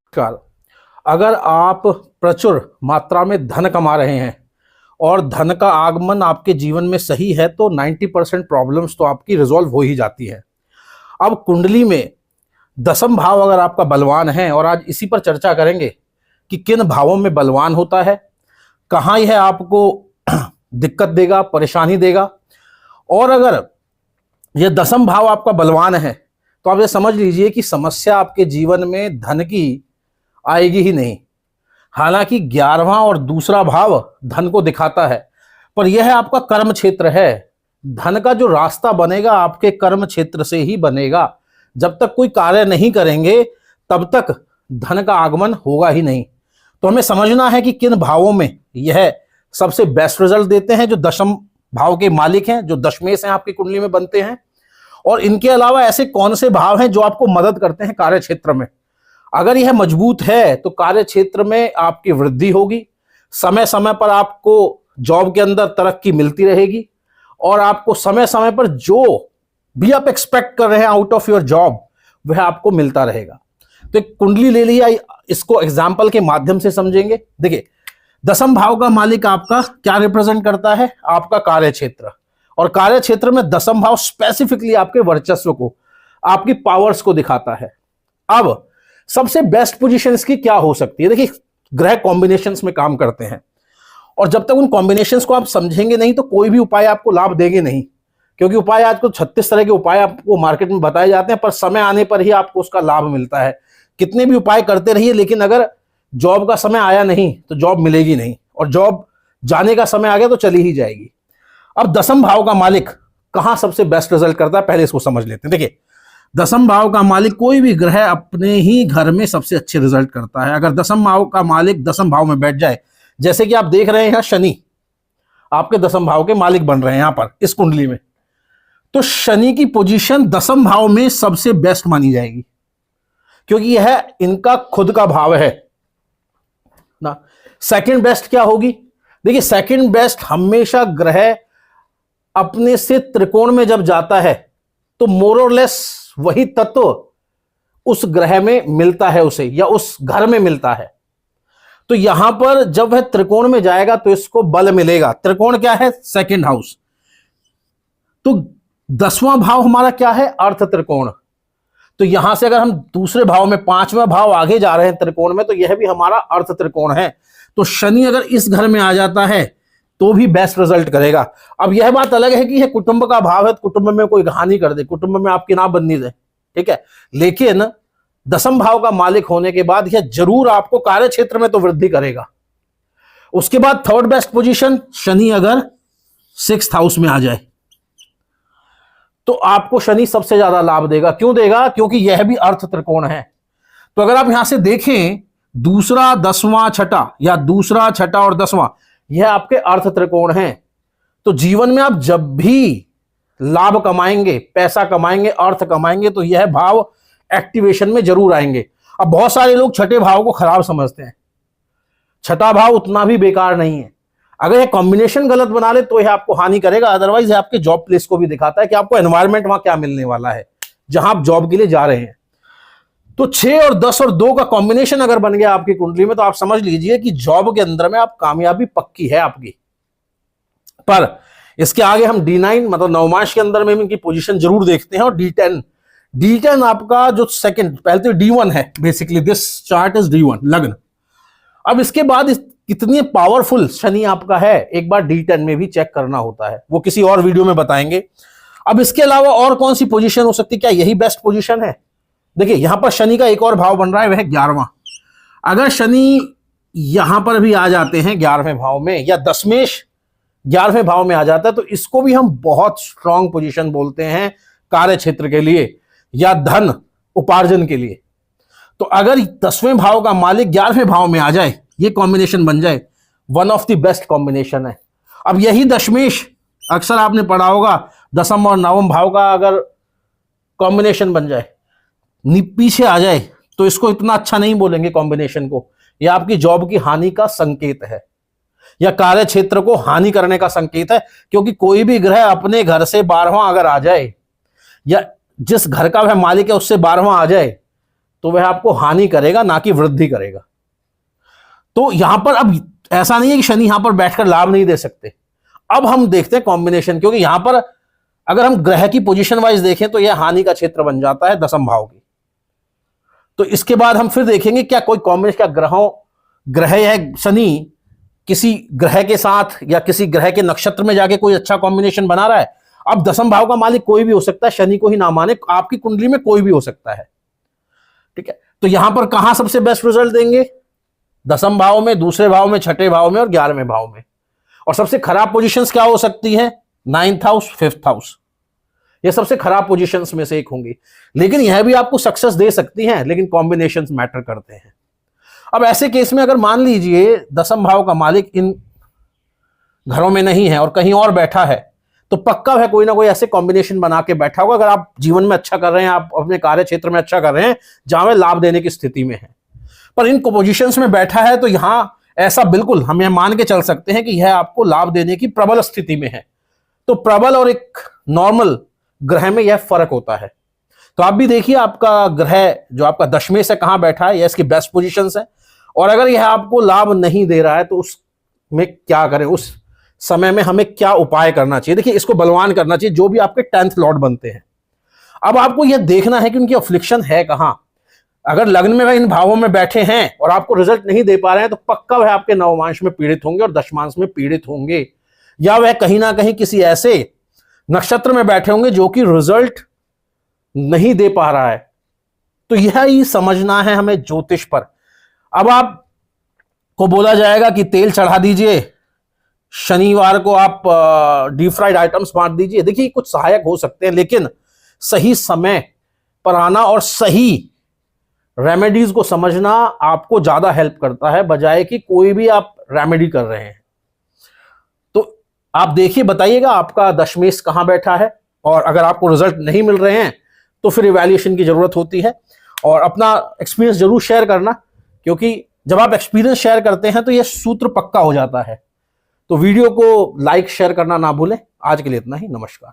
नमस्कार। अगर आप प्रचुर मात्रा में धन कमा रहे हैं और धन का आगमन आपके जीवन में सही है तो 90% प्रॉब्लम्स तो आपकी रिजॉल्व हो ही जाती है। अब कुंडली में दसम भाव अगर आपका बलवान है, और आज इसी पर चर्चा करेंगे कि किन भावों में बलवान होता है, कहाँ यह आपको दिक्कत देगा, परेशानी देगा। और अगर यह दसम भाव आपका बलवान है तो आप ये समझ लीजिए कि समस्या आपके जीवन में धन की आएगी ही नहीं। हालांकि 11वां और दूसरा भाव धन को दिखाता है, पर यह आपका कर्म क्षेत्र है। धन का जो रास्ता बनेगा आपके कर्म क्षेत्र से ही बनेगा। जब तक कोई कार्य नहीं करेंगे तब तक धन का आगमन होगा ही नहीं। तो हमें समझना है कि किन भावों में यह सबसे बेस्ट रिजल्ट देते हैं। जो दशम भाव के मालिक हैं, जो दशमेश हैं आपकी कुंडली में बनते हैं, और इनके अलावा ऐसे कौन से भाव हैं जो आपको मदद करते हैं कार्य क्षेत्र में। अगर यह मजबूत है तो कार्य क्षेत्र में आपकी वृद्धि होगी, समय समय पर आपको जॉब के अंदर तरक्की मिलती रहेगी, और आपको समय समय पर जो भी आप एक्सपेक्ट कर रहे हैं आउट ऑफ योर जॉब वह आपको मिलता रहेगा। तो एक कुंडली ले लिया, इसको एग्जाम्पल के माध्यम से समझेंगे। देखिए, दसम भाव का मालिक आपका क्या रिप्रेजेंट करता है? आपका कार्य क्षेत्र। और कार्य क्षेत्र में दसम भाव स्पेसिफिकली आपके वर्चस्व को, आपकी पावर्स को दिखाता है। अब सबसे बेस्ट पोजीशंस की क्या हो सकती है? देखिए, ग्रह कॉम्बिनेशंस में काम करते हैं, और जब तक उन कॉम्बिनेशंस को आप समझेंगे नहीं तो कोई भी उपाय आपको लाभ देंगे नहीं। क्योंकि उपाय आज को 36 तरह के उपाय आपको मार्केट में बताए जाते हैं, पर समय आने पर ही आपको उसका लाभ मिलता है। कितने भी उपाय करते रहिए, लेकिन अगर जॉब का समय आया नहीं तो जॉब मिलेगी नहीं, और जॉब जाने का समय आ गया तो चली ही जाएगी। अब दसम भाव का मालिक कहां सबसे बेस्ट रिजल्ट करता है, पहले इसको समझ लेते हैं। देखिए, दसम भाव का मालिक कोई भी ग्रह अपने ही घर में सबसे अच्छे रिजल्ट करता है। अगर दसम भाव का मालिक दसम भाव में बैठ जाए, जैसे कि आप देख रहे हैं शनि आपके दसम भाव के मालिक बन रहे हैं यहां पर इस कुंडली में, तो शनि की पोजीशन दसम भाव में सबसे बेस्ट मानी जाएगी, क्योंकि यह इनका खुद का भाव है ना। सेकंड बेस्ट क्या होगी? देखिए, सेकंड बेस्ट हमेशा ग्रह अपने से त्रिकोण में जब जाता है तो मोर और लेस वही तत्व उस ग्रह में मिलता है उसे, या उस घर में मिलता है। तो यहां पर जब वह त्रिकोण में जाएगा तो इसको बल मिलेगा। त्रिकोण क्या है? Second house. तो 10वां भाव हमारा क्या है? अर्थ त्रिकोण। तो यहां से अगर हम दूसरे भाव में 5वां भाव आगे जा रहे हैं त्रिकोण में, तो यह भी हमारा अर्थ त्रिकोण है। तो शनि अगर इस घर में आ जाता है तो भी बेस्ट रिजल्ट करेगा। अब यह बात अलग है कि यह कुटुंब का भाव है, तो कुटुंब में कोई हानि कर दे, कुटुंब में आपकी ना बननी दे, ठीक है। लेकिन दसम भाव का मालिक होने के बाद यह जरूर आपको कार्य क्षेत्र में तो वृद्धि करेगा। उसके बाद थर्ड बेस्ट पोजीशन, शनि अगर 6th हाउस में आ जाए तो आपको शनि सबसे ज्यादा लाभ देगा। क्यों देगा? क्योंकि यह भी अर्थ त्रिकोण है। तो अगर आप यहां से देखें, दूसरा 10वां छठा, या दूसरा छठा और 10वां, यह आपके अर्थ त्रिकोण हैं। तो जीवन में आप जब भी लाभ कमाएंगे, पैसा कमाएंगे, अर्थ कमाएंगे, तो यह भाव एक्टिवेशन में जरूर आएंगे। अब बहुत सारे लोग छठे भाव को खराब समझते हैं। छठा भाव उतना भी बेकार नहीं है। अगर यह कॉम्बिनेशन गलत बना ले तो यह आपको हानि करेगा। अदरवाइज आपके जॉब प्लेस को भी दिखाता है कि आपको एनवायरमेंट वहां क्या मिलने वाला है जहां आप जॉब के लिए जा रहे हैं। तो 6 और 10 और 2 का कॉम्बिनेशन अगर बन गया आपकी कुंडली में, तो आप समझ लीजिए कि जॉब के अंदर में आप कामयाबी पक्की है आपकी। पर इसके आगे हम D9 मतलब नवमांश के अंदर में इनकी पोजीशन जरूर देखते हैं। और D10 आपका जो सेकंड, पहले तो D1 है, basically this chart is D1 लग्न। अब इसके बाद कितनी पावरफुल शनि आपका है, एक बार D10 में भी चेक करना होता है, वो किसी और वीडियो में बताएंगे। अब इसके अलावा और कौन सी पोजीशन हो सकती है? क्या यही बेस्ट पोजीशन है? देखिए, यहां पर शनि का एक और भाव बन रहा है, वह 11वां। अगर शनि यहां पर भी आ जाते हैं 11वें भाव में, या दशमेश 11वें भाव में आ जाता है, तो इसको भी हम बहुत स्ट्रांग पोजीशन बोलते हैं कार्य क्षेत्र के लिए या धन उपार्जन के लिए। तो अगर 10वें भाव का मालिक 11वें भाव में आ जाए, ये कॉम्बिनेशन बन जाए, one of the best combination है। अब यही दशमेश, अक्सर आपने पढ़ा होगा, दसम और नवम भाव का अगर कॉम्बिनेशन बन जाए, पीछे आ जाए, तो इसको इतना अच्छा नहीं बोलेंगे कॉम्बिनेशन को। यह आपकी जॉब की हानि का संकेत है, या कार्य क्षेत्र को हानि करने का संकेत है। क्योंकि कोई भी ग्रह अपने घर से 12वां अगर आ जाए, या जिस घर का वह मालिक है उससे 12वां आ जाए, तो वह आपको हानि करेगा, ना कि वृद्धि करेगा। तो यहां पर अब ऐसा नहीं है कि शनि यहां पर बैठकर लाभ नहीं दे सकते। अब हम देखते हैं कॉम्बिनेशन, क्योंकि यहां पर अगर हम ग्रह की पोजीशन वाइज देखें तो यह हानि का क्षेत्र बन जाता है दसम भाव की। तो इसके बाद हम फिर देखेंगे क्या कोई कॉम्बिनेशन, क्या ग्रह या शनि किसी ग्रह के साथ या किसी ग्रह के नक्षत्र में जाके कोई अच्छा कॉम्बिनेशन बना रहा है। अब दसम भाव का मालिक कोई भी हो सकता है, शनि को ही ना माने, आपकी कुंडली में कोई भी हो सकता है। ठीक है, तो यहां पर कहां सबसे बेस्ट रिजल्ट देंगे? दसम भाव में, दूसरे भाव में, छठे भाव में और 11वें भाव में। और सबसे खराब पोजीशंस क्या हो सकती है? 9th हाउस, 5th हाउस, ये सबसे खराब पोजीशंस में से एक होंगी। लेकिन यह भी आपको सक्सेस दे सकती हैं, लेकिन कॉम्बिनेशंस मैटर करते हैं। अब ऐसे केस में अगर मान लीजिए दसम भाव का मालिक इन घरों में नहीं है और कहीं और बैठा है, तो पक्का है कोई ना कोई ऐसे कॉम्बिनेशन बना के बैठा होगा। अगर आप जीवन में अच्छा कर रहे हैं, आप अपने कार्य क्षेत्र में अच्छा कर रहे हैं, जहां वह लाभ देने की स्थिति में है, पर इन पोजीशंस में बैठा है, तो यहां ऐसा बिल्कुल हम यह मान के चल सकते हैं कि यह आपको लाभ देने की प्रबल स्थिति में है। तो प्रबल और एक नॉर्मल ग्रह में यह फर्क होता है। तो आप भी देखिए आपका ग्रह जो आपका दशमें से कहां बैठा है, यह इसकी बेस्ट पोजीशंस है। और अगर यह आपको लाभ नहीं दे रहा है तो उसमें क्या करें, उस समय में हमें क्या उपाय करना चाहिए? देखिए, इसको बलवान करना चाहिए जो भी आपके 10th लॉर्ड बनते हैं। अब आपको यह देखना है कि उनकी अफ्लिक्शन है कहां। अगर लग्न में वह इन भावों में बैठे हैं और आपको रिजल्ट नहीं दे पा रहे हैं, तो पक्का वह आपके नवमांश में पीड़ित होंगे और दशमांश में पीड़ित होंगे, या वह कहीं ना कहीं किसी ऐसे नक्षत्र में बैठे होंगे जो कि रिजल्ट नहीं दे पा रहा है। तो यह ही समझना है हमें ज्योतिष पर। अब आपको बोला जाएगा कि तेल चढ़ा दीजिए, शनिवार को आप डीप फ्राइड आइटम्स बांट दीजिए। देखिए, कुछ सहायक हो सकते हैं, लेकिन सही समय पर आना और सही रेमेडीज को समझना आपको ज्यादा हेल्प करता है, बजाय कि कोई भी आप रेमेडी कर रहे हैं। तो आप देखिए, बताइएगा आपका दशमेश कहां बैठा है, और अगर आपको रिजल्ट नहीं मिल रहे हैं तो फिर इवैल्यूएशन की जरूरत होती है। और अपना एक्सपीरियंस जरूर शेयर करना, क्योंकि जब आप एक्सपीरियंस शेयर करते हैं तो यह सूत्र पक्का हो जाता है। तो वीडियो को लाइक शेयर करना ना भूलें। आज के लिए इतना ही, नमस्कार।